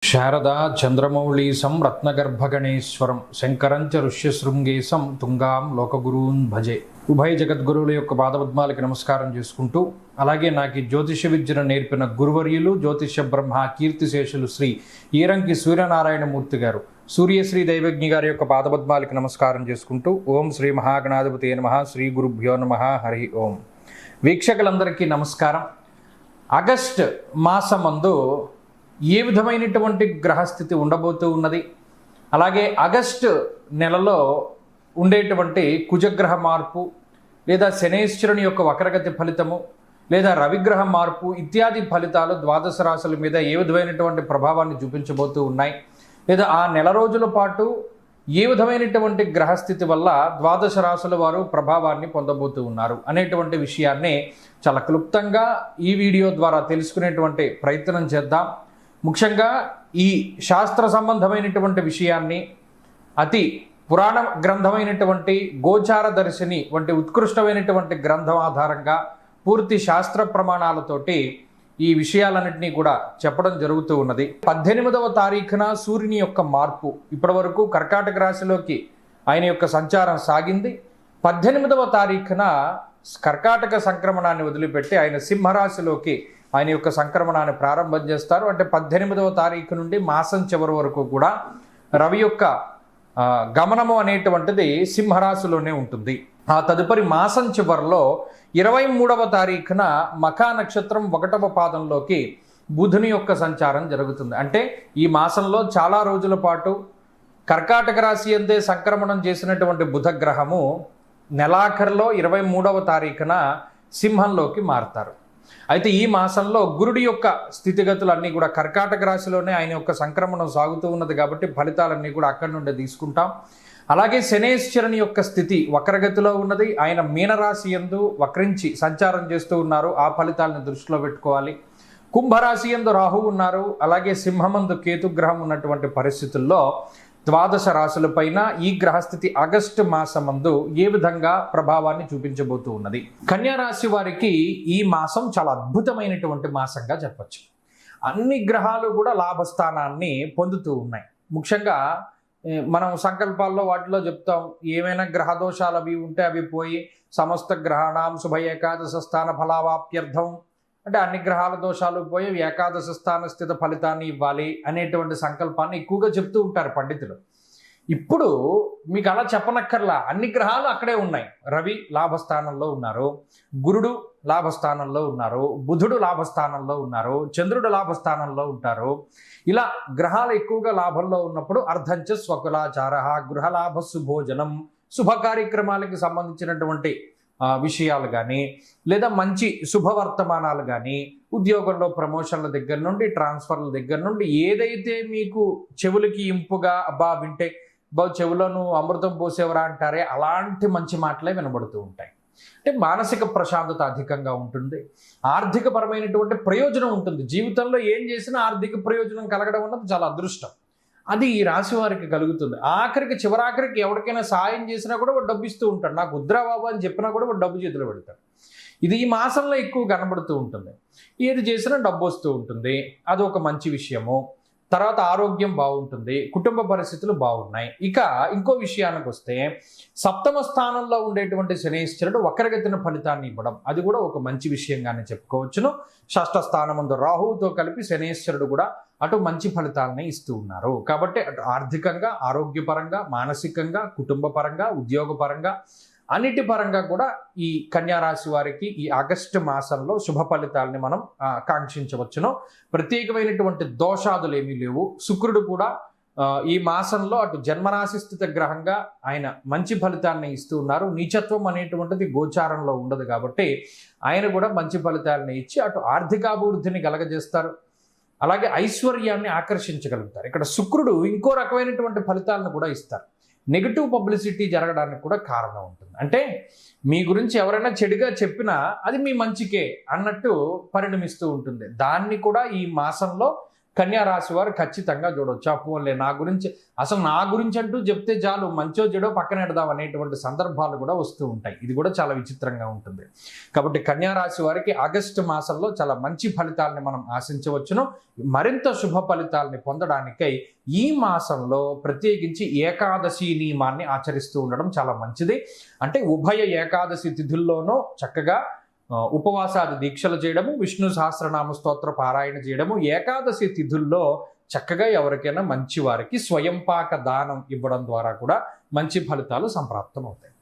శారదా చంద్రమౌళీసం రత్నగర్భగణేశ్వరం శంకరంచ ఋష్యశృంగేశం తుంగాం లోకగురూన్ భజే. ఉభయ జగద్గురువుల యొక్క పాదపద్మాలకి నమస్కారం చేసుకుంటూ, అలాగే నాకు జ్యోతిష విద్యను నేర్పిన గురువర్యులు జ్యోతిష బ్రహ్మ కీర్తిశేషులు శ్రీ ఈరంకి సూర్యనారాయణమూర్తి గారు, సూర్యశ్రీ దైవజ్ఞి గారి యొక్క పాదపద్మాలకి నమస్కారం చేసుకుంటూ, ఓం శ్రీ మహాగణాధిపతి నమః, శ్రీ గురుభ్యో నమః, హరి ఓం. వీక్షకులందరికీ నమస్కారం. ఆగస్ట్ మాసమందు ఏ విధమైనటువంటి గ్రహస్థితి ఉండబోతూ ఉన్నది, అలాగే ఆగస్టు నెలలో ఉండేటువంటి కుజగ్రహ మార్పు లేదా శనేశ్వరుని యొక్క వక్రగతి ఫలితము లేదా రవిగ్రహ మార్పు ఇత్యాది ఫలితాలు ద్వాదశ రాశుల మీద ఏ విధమైనటువంటి ప్రభావాన్ని చూపించబోతూ ఉన్నాయి, లేదా ఆ నెల రోజుల పాటు ఏ విధమైనటువంటి గ్రహస్థితి వల్ల ద్వాదశ రాశుల వారు ప్రభావాన్ని పొందబోతూ ఉన్నారు అనేటువంటి విషయాన్ని చాలా క్లుప్తంగా ఈ వీడియో ద్వారా తెలుసుకునేటువంటి ప్రయత్నం చేద్దాం. ముఖ్యంగా ఈ శాస్త్ర సంబంధమైనటువంటి విషయాన్ని అతి పురాణ గ్రంథమైనటువంటి గోచార దర్శిని వంటి ఉత్కృష్టమైనటువంటి గ్రంథం ఆధారంగా పూర్తి శాస్త్ర ప్రమాణాలతోటి ఈ విషయాలన్నింటినీ కూడా చెప్పడం జరుగుతూ ఉన్నది. 18వ తారీఖున సూర్యుని యొక్క మార్పు, ఇప్పటి వరకు కర్కాటక రాశిలోకి ఆయన యొక్క సంచారం సాగింది. 18వ తారీఖున కర్కాటక సంక్రమణాన్ని వదిలిపెట్టి ఆయన సింహరాశిలోకి ఆయన యొక్క సంక్రమణాన్ని ప్రారంభం చేస్తారు. అంటే 18వ తారీఖు నుండి మాసం చివరి వరకు కూడా రవి యొక్క గమనము అనేటువంటిది సింహరాశిలోనే ఉంటుంది. ఆ తదుపరి మాసం చివరిలో 23వ తారీఖున మఖా నక్షత్రం 1వ పాదంలోకి బుధుని యొక్క సంచారం జరుగుతుంది. అంటే ఈ మాసంలో చాలా రోజుల పాటు కర్కాటక రాశి అందే సంక్రమణం చేసినటువంటి బుధ గ్రహము నెలాఖరులో 23వ తారీఖున సింహంలోకి మారుతారు. అయితే ఈ మాసంలో గురుడి యొక్క స్థితిగతులన్నీ కూడా కర్కాటక రాశిలోనే ఆయన యొక్క సంక్రమణం సాగుతూ ఉన్నది కాబట్టి ఫలితాలన్నీ కూడా అక్కడి నుండి తీసుకుంటాం. అలాగే శనేశ్వరుని యొక్క స్థితి వక్రగతిలో ఉన్నది. ఆయన మీనరాశి యందు వక్రించి సంచారం చేస్తూ ఉన్నారు. ఆ ఫలితాలను దృష్టిలో పెట్టుకోవాలి. కుంభరాశి యందు రాహు ఉన్నారు. అలాగే సింహమందు కేతుగ్రహం ఉన్నటువంటి పరిస్థితుల్లో ద్వాదశ రాశులపైన ఈ గ్రహస్థితి ఆగస్టు మాసమందు ఏ విధంగా ప్రభావాన్ని చూపించబోతూ ఉన్నది. కన్యా రాశి వారికి ఈ మాసం చాలా అద్భుతమైనటువంటి మాసంగా చెప్పచ్చు. అన్ని గ్రహాలు కూడా లాభస్థానాన్ని పొందుతూ ఉన్నాయి. ముఖ్యంగా మనం సంకల్పాల్లో వాటిలో చెప్తాం, ఏమైనా గ్రహ దోషాలు అవి ఉంటే అవి పోయి సమస్త గ్రహాణం శుభ ఏకాదశ స్థాన ఫలావాప్యర్థం, అంటే అన్ని గ్రహాల దోషాలు పోయి ఏకాదశ స్థాన స్థిత ఫలితాన్ని ఇవ్వాలి అనేటువంటి సంకల్పాన్ని ఎక్కువగా చెప్తూ ఉంటారు పండితులు. ఇప్పుడు మీకు అలా చెప్పనక్కర్లా, అన్ని గ్రహాలు అక్కడే ఉన్నాయి. రవి లాభస్థానంలో ఉన్నారు, గురుడు లాభస్థానంలో ఉన్నారు, బుధుడు లాభస్థానంలో ఉన్నారు, చంద్రుడు లాభస్థానంలో ఉంటారు. ఇలా గ్రహాలు ఎక్కువగా లాభంలో ఉన్నప్పుడు అర్ధంచ స్వకులాచార, గృహలాభ సుభోజనం, శుభ కార్యక్రమాలకి సంబంధించినటువంటి విషయాలు కానీ లేదా మంచి శుభవర్తమానాలు కానీ, ఉద్యోగంలో ప్రమోషన్ల దగ్గర నుండి ట్రాన్స్ఫర్ల దగ్గర నుండి ఏదైతే మీకు చెవులకి ఇంపుగా అబ్బా వింటే చెవులను అమృతం పోసేవరా అంటారే, అలాంటి మంచి మాటలే వినబడుతూ ఉంటాయి. అంటే మానసిక ప్రశాంతత అధికంగా ఉంటుంది, ఆర్థిక పరమైనటువంటి ప్రయోజనం ఉంటుంది. జీవితంలో ఏం చేసినా ఆర్థిక ప్రయోజనం కలగడం అన్నది చాలా అదృష్టం. అది ఈ రాశి వారికి కలుగుతుంది. ఆఖరికి చివరాఖరికి ఎవరికైనా సాయం చేసినా కూడా వాడు డబ్బు ఇస్తూ ఉంటాడు. నాకు వద్దురా బాబు అని చెప్పినా కూడా వాడు డబ్బు చేతిలో పెడతాడు. ఇది ఈ మాసంలో ఎక్కువ కనబడుతూ ఉంటుంది. ఏది చేసినా డబ్బు వస్తూ ఉంటుంది, అది ఒక మంచి విషయము. తర్వాత ఆరోగ్యం బాగుంటుంది, కుటుంబ పరిస్థితులు బాగున్నాయి. ఇక ఇంకో విషయానికి వస్తే, 7వ స్థానంలో ఉండేటువంటి శనేశ్వరుడు వక్రగతిన ఫలితాన్ని ఇవ్వడం, అది కూడా ఒక మంచి విషయంగానే చెప్పుకోవచ్చును. 6వ స్థానమందు రాహువుతో కలిపి శనేశ్వరుడు కూడా అటు మంచి ఫలితాలని ఇస్తూ ఉన్నారు. కాబట్టి అటు ఆర్థికంగా, ఆరోగ్యపరంగా, మానసికంగా, కుటుంబ పరంగా, ఉద్యోగపరంగా, అన్నిటి పరంగా కూడా ఈ కన్యారాశి వారికి ఈ ఆగస్టు మాసంలో శుభ ఫలితాలని మనం కాంక్షించవచ్చును. ప్రత్యేకమైనటువంటి దోషాదులు ఏమీ లేవు. శుక్రుడు కూడా ఈ మాసంలో అటు జన్మరాశి స్థిత గ్రహంగా ఆయన మంచి ఫలితాన్ని ఇస్తూ ఉన్నారు. నీచత్వం అనేటువంటిది గోచారంలో ఉండదు కాబట్టి ఆయన కూడా మంచి ఫలితాలని ఇచ్చి అటు ఆర్థికాభివృద్ధిని కలగజేస్తారు, అలాగే ఐశ్వర్యాన్ని ఆకర్షించగలుగుతారు. ఇక్కడ శుక్రుడు ఇంకో రకమైనటువంటి ఫలితాలను కూడా ఇస్తారు. నెగిటివ్ పబ్లిసిటీ జరగడానికి కూడా కారణం ఉంటుంది. అంటే మీ గురించి ఎవరైనా చెడుగా చెప్పినా అది మీ మంచికే అన్నట్టు పరిణమిస్తూ ఉంటుంది. దాన్ని కూడా ఈ మాసంలో కన్యా రాశి వారు ఖచ్చితంగా చూడవచ్చు. పోన్లే నా గురించి అంటూ చెప్తే చాలు, మంచో చెడో పక్కన పెడదాం అనేటువంటి సందర్భాలు కూడా వస్తూ ఉంటాయి. ఇది కూడా చాలా విచిత్రంగా ఉంటుంది. కాబట్టి కన్యా రాశి వారికి ఆగస్టు మాసంలో చాలా మంచి ఫలితాలని మనం ఆశించవచ్చును. మరింత శుభ ఫలితాలని పొందడానికై ఈ మాసంలో ప్రత్యేకించి ఏకాదశి నియమాన్ని ఆచరిస్తూ ఉండడం చాలా మంచిది. అంటే ఉభయ ఏకాదశి తిథుల్లోనూ చక్కగా ఉపవాసాది దీక్షలు చేయడము, విష్ణు సహస్రనామ స్తోత్ర పారాయణ చేయడము, ఏకాదశి తిథుల్లో చక్కగా ఎవరికైనా మంచి వారికి స్వయంపాక దానం ఇవ్వడం ద్వారా కూడా మంచి ఫలితాలు సంప్రాప్తం అవుతాయి.